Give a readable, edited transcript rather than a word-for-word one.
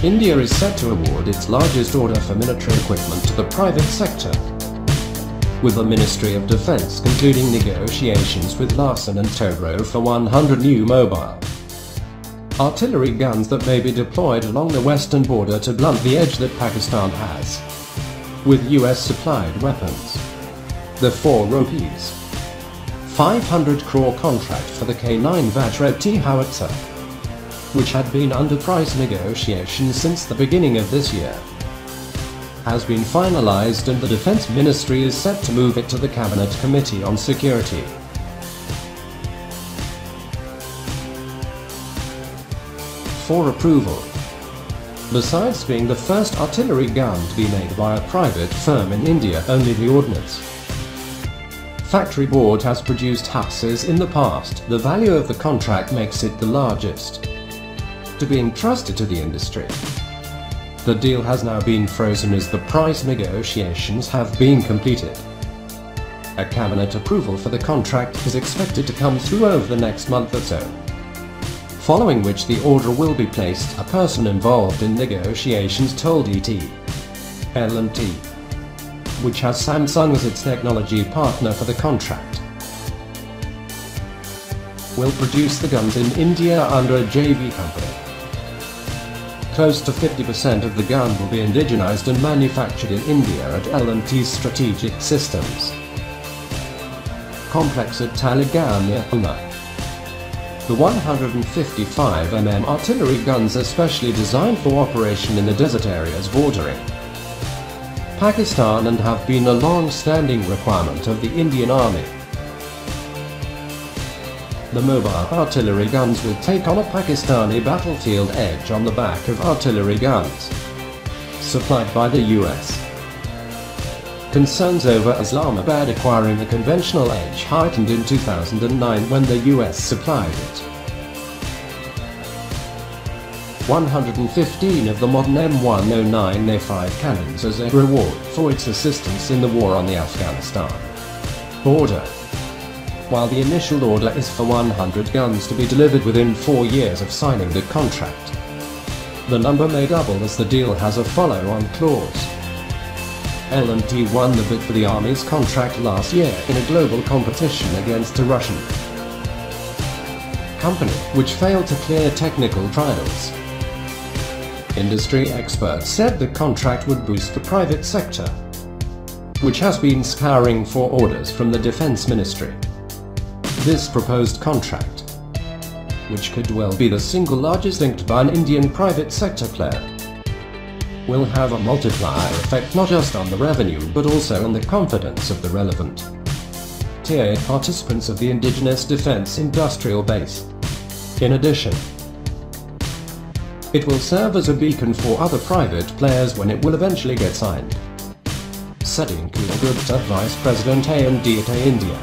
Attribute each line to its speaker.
Speaker 1: India is set to award its largest order for military equipment to the private sector, with the Ministry of Defence concluding negotiations with Larsen & Toubro for 100 new mobile artillery guns that may be deployed along the western border to blunt the edge that Pakistan has with US-supplied weapons. The 4 rupees 500 crore contract for the K9 Vajra T Howitzer, which had been under price negotiations since the beginning of this year, has been finalised, and the Defence Ministry is set to move it to the Cabinet Committee on Security for approval. Besides being the first artillery gun to be made by a private firm in India, only the Ordnance Factory Board has produced howitzers in the past. The value of the contract makes it the largest to be entrusted to the industry. The deal has now been frozen as the price negotiations have been completed. A cabinet approval for the contract is expected to come through over the next month or so, following which the order will be placed. A person involved in negotiations told L&T, which has Samsung as its technology partner for the contract, will produce the guns in India under a JV company. Close to 50% of the gun will be indigenized and manufactured in India at L&T's Strategic Systems complex at Talegaon near Pune. The 155mm artillery guns are specially designed for operation in the desert areas bordering Pakistan and have been a long-standing requirement of the Indian Army. The mobile artillery guns will take on a Pakistani battlefield edge on the back of artillery guns supplied by the US. Concerns over Islamabad acquiring the conventional edge heightened in 2009 when the US supplied it 115 of the modern M109A5 cannons as a reward for its assistance in the war on the Afghanistan border. While the initial order is for 100 guns to be delivered within 4 years of signing the contract, the number may double as the deal has a follow-on clause. L&T won the bid for the Army's contract last year in a global competition against a Russian company, which failed to clear technical trials. Industry experts said the contract would boost the private sector, which has been scouring for orders from the Defence Ministry. This proposed contract, which could well be the single largest inked by an Indian private sector player, will have a multiplier effect not just on the revenue but also on the confidence of the relevant Tier 8 participants of the indigenous defence industrial base. In addition, it will serve as a beacon for other private players when it will eventually get signed, said Gupta, Vice President A&D at India.